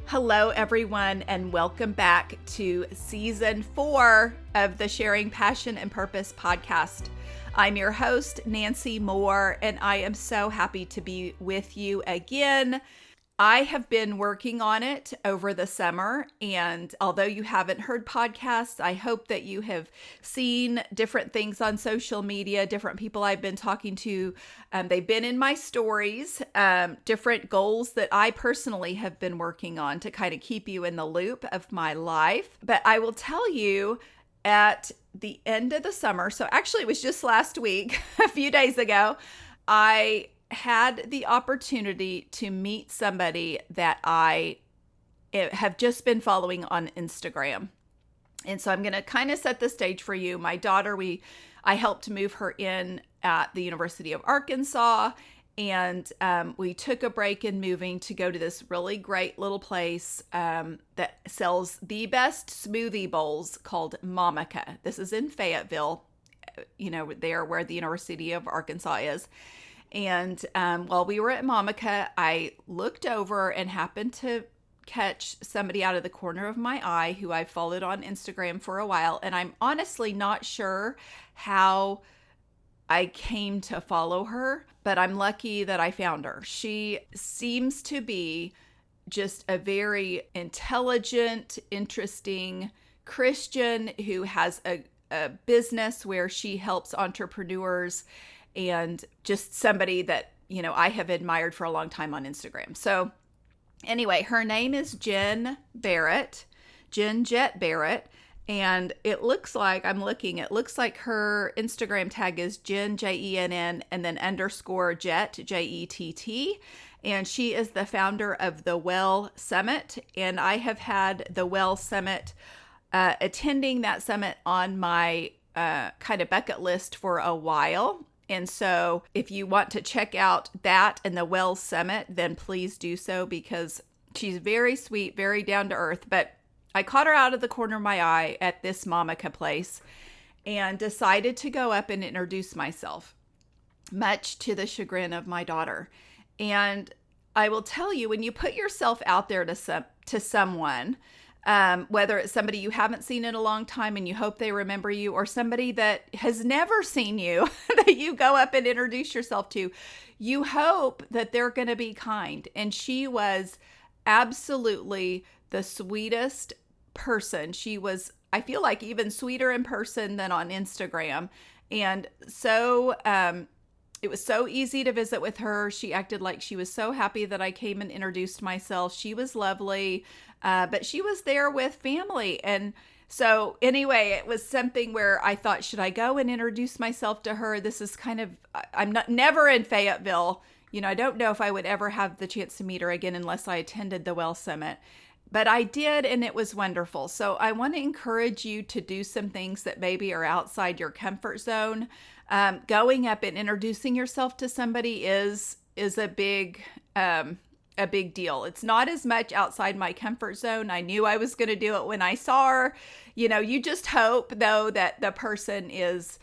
Hello, everyone, and welcome back to season 4 of the Sharing Passion and Purpose podcast. I'm your host, Nancy Moore, and I am so happy to be with you again. I have been working on it over the summer, and although you haven't heard podcasts, I hope that you have seen different things on social media, different people I've been talking to. They've been in my stories, different goals that I personally have been working on to kind of keep you in the loop of my life. But I will tell you, at the end of the summer, so actually it was just last week, a few days ago, I had the opportunity to meet somebody that I have just been following on Instagram. And so I'm going to kind of set the stage for you. My daughter, I helped move her in at the University of Arkansas, and we took a break in moving to go to this really great little place that sells the best smoothie bowls called Mamaca. This is in Fayetteville, there where the University of Arkansas is. And while we were at Mamaca, I looked over and happened to catch somebody out of the corner of my eye who I followed on Instagram for a while. And I'm honestly not sure how I came to follow her, but I'm lucky that I found her. She seems to be just a very intelligent, interesting Christian who has a business where she helps entrepreneurs, and just somebody that, I have admired for a long time on Instagram. So anyway, her name is Jen Barrett, Jen Jet Barrett. And it looks like her Instagram tag is Jen, Jenn, and then _ Jet, Jett. And she is the founder of the Well Summit. And I have had the Well Summit, attending that summit on my kind of bucket list for a while. And so if you want to check out that and the Well Summit, then please do so, because she's very sweet, very down to earth. But I caught her out of the corner of my eye at this Mamaca place and decided to go up and introduce myself, much to the chagrin of my daughter. And I will tell you, when you put yourself out there to someone, whether it's somebody you haven't seen in a long time and you hope they remember you, or somebody that has never seen you that you go up and introduce yourself to, you hope that they're going to be kind. And she was absolutely the sweetest person. She was, I feel like, even sweeter in person than on Instagram. And so it was so easy to visit with her. She acted like she was so happy that I came and introduced myself. She was lovely, but she was there with family. And so anyway, it was something where I thought, should I go and introduce myself to her? This is kind of, I'm never in Fayetteville. I don't know if I would ever have the chance to meet her again unless I attended the Well Summit. But I did, and it was wonderful. So I want to encourage you to do some things that maybe are outside your comfort zone. Going up and introducing yourself to somebody is a big deal. It's not as much outside my comfort zone. I knew I was going to do it when I saw her. You just hope, though, that the person is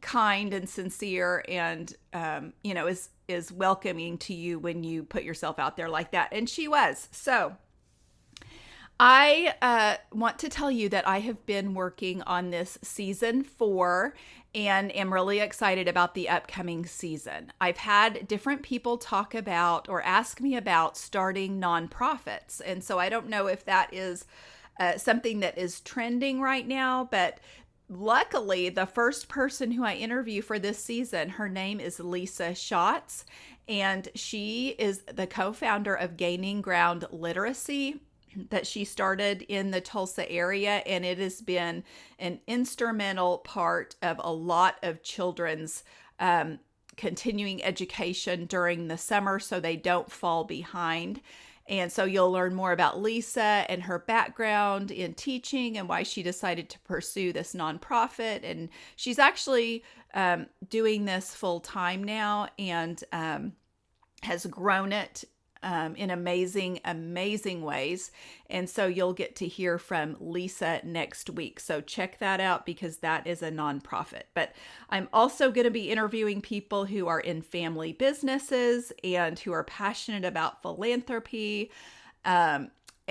kind and sincere and is welcoming to you when you put yourself out there like that. And she was. So I want to tell you that I have been working on this season 4 and am really excited about the upcoming season. I've had different people talk about or ask me about starting nonprofits. And so I don't know if that is something that is trending right now, but luckily the first person who I interview for this season, her name is Lisa Schatz, and she is the co-founder of Gaining Ground Literacy that she started in the Tulsa area, and it has been an instrumental part of a lot of children's continuing education during the summer so they don't fall behind. And so you'll learn more about Lisa and her background in teaching and why she decided to pursue this nonprofit. And she's actually doing this full time now and has grown it in amazing ways. And so you'll get to hear from Lisa next week. So check that out because that is a nonprofit. But I'm also going to be interviewing people who are in family businesses and who are passionate about philanthropy.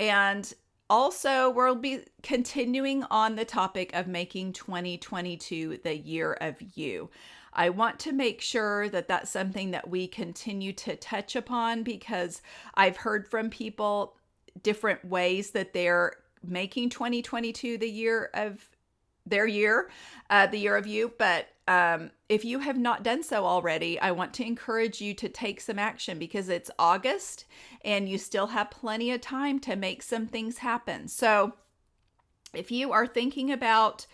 And also, we'll be continuing on the topic of making 2022 the year of you. I want to make sure that that's something that we continue to touch upon, because I've heard from people different ways that they're making 2022 the year of their year, the year of you. But if you have not done so already, I want to encourage you to take some action, because it's August and you still have plenty of time to make some things happen. So if you are thinking about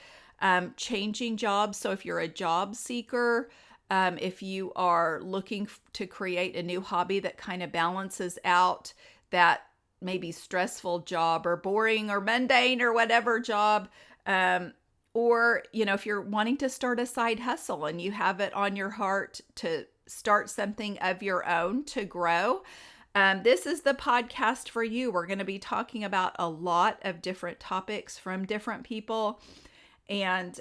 changing jobs, so if you're a job seeker, if you are looking to create a new hobby that kind of balances out that maybe stressful job or boring or mundane or whatever job, or, if you're wanting to start a side hustle and you have it on your heart to start something of your own to grow, this is the podcast for you. We're going to be talking about a lot of different topics from different people, and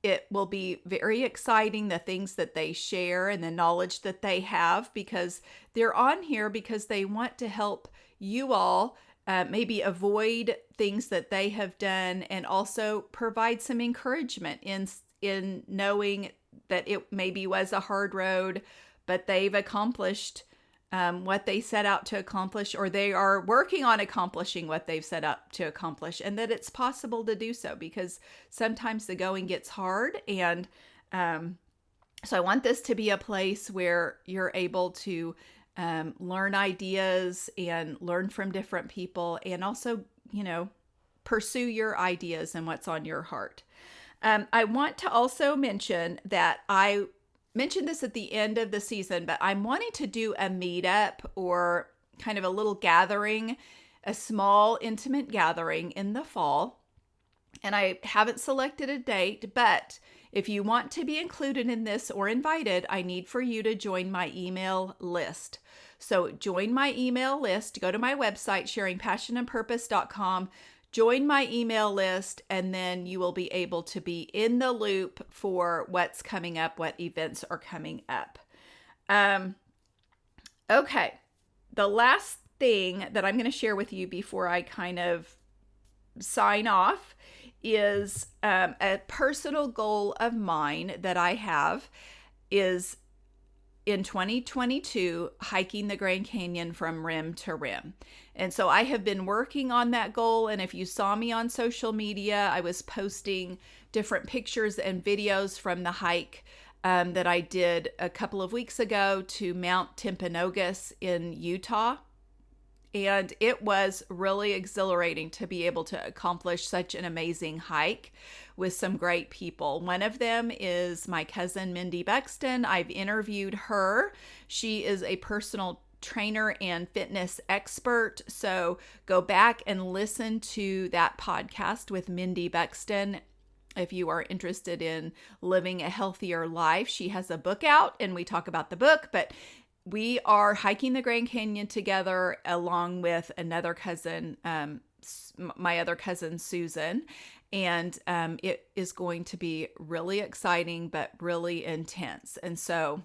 it will be very exciting, the things that they share and the knowledge that they have, because they're on here because they want to help you all maybe avoid things that they have done, and also provide some encouragement in knowing that it maybe was a hard road, but they've accomplished what they set out to accomplish, or they are working on accomplishing what they've set out to accomplish, and that it's possible to do so, because sometimes the going gets hard. And so I want this to be a place where you're able to learn ideas and learn from different people, and also, pursue your ideas and what's on your heart. I want to also mention that I mentioned this at the end of the season, but I'm wanting to do a meetup, or kind of a little gathering, a small intimate gathering in the fall. And I haven't selected a date, but if you want to be included in this or invited, I need for you to join my email list. So join my email list, go to my website, sharingpassionandpurpose.com, join my email list, and then you will be able to be in the loop for what's coming up, what events are coming up. Okay, the last thing that I'm going to share with you before I kind of sign off is a personal goal of mine that I have is in 2022, hiking the Grand Canyon from rim to rim. And so I have been working on that goal. And if you saw me on social media, I was posting different pictures and videos from the hike that I did a couple of weeks ago to Mount Timpanogos in Utah. And it was really exhilarating to be able to accomplish such an amazing hike with some great people. One of them is my cousin, Mindy Buxton. I've interviewed her. She is a personal trainer and fitness expert. So go back and listen to that podcast with Mindy Buxton if you are interested in living a healthier life. She has a book out, and we talk about the book, but we are hiking the Grand Canyon together along with another cousin, my other cousin, Susan. And it is going to be really exciting, but really intense. And so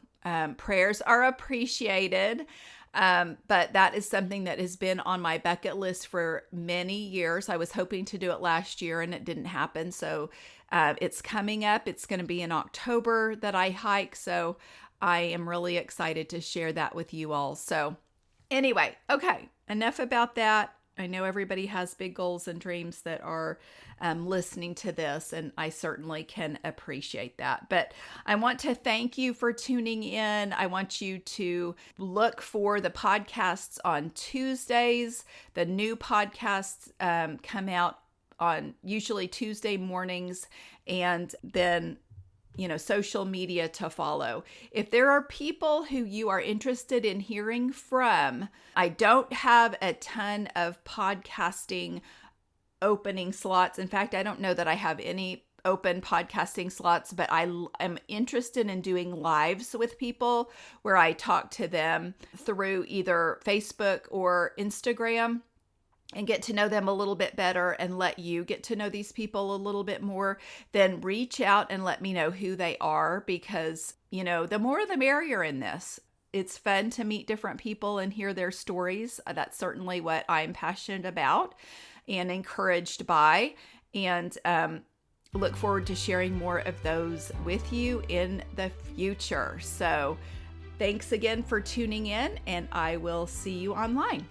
prayers are appreciated. But that is something that has been on my bucket list for many years. I was hoping to do it last year and it didn't happen. So it's coming up. It's going to be in October that I hike. So I am really excited to share that with you all. So anyway, okay, enough about that. I know everybody has big goals and dreams that are listening to this, and I certainly can appreciate that. But I want to thank you for tuning in. I want you to look for the podcasts on Tuesdays. The new podcasts come out on usually Tuesday mornings, and then social media to follow. If there are people who you are interested in hearing from, I don't have a ton of podcasting opening slots. In fact, I don't know that I have any open podcasting slots, but I am interested in doing lives with people where I talk to them through either Facebook or Instagram, and get to know them a little bit better and let you get to know these people a little bit more. Then reach out and let me know who they are, because, the more the merrier in this. it's fun to meet different people and hear their stories. That's certainly what I'm passionate about and encouraged by. And look forward to sharing more of those with you in the future. So thanks again for tuning in, and I will see you online.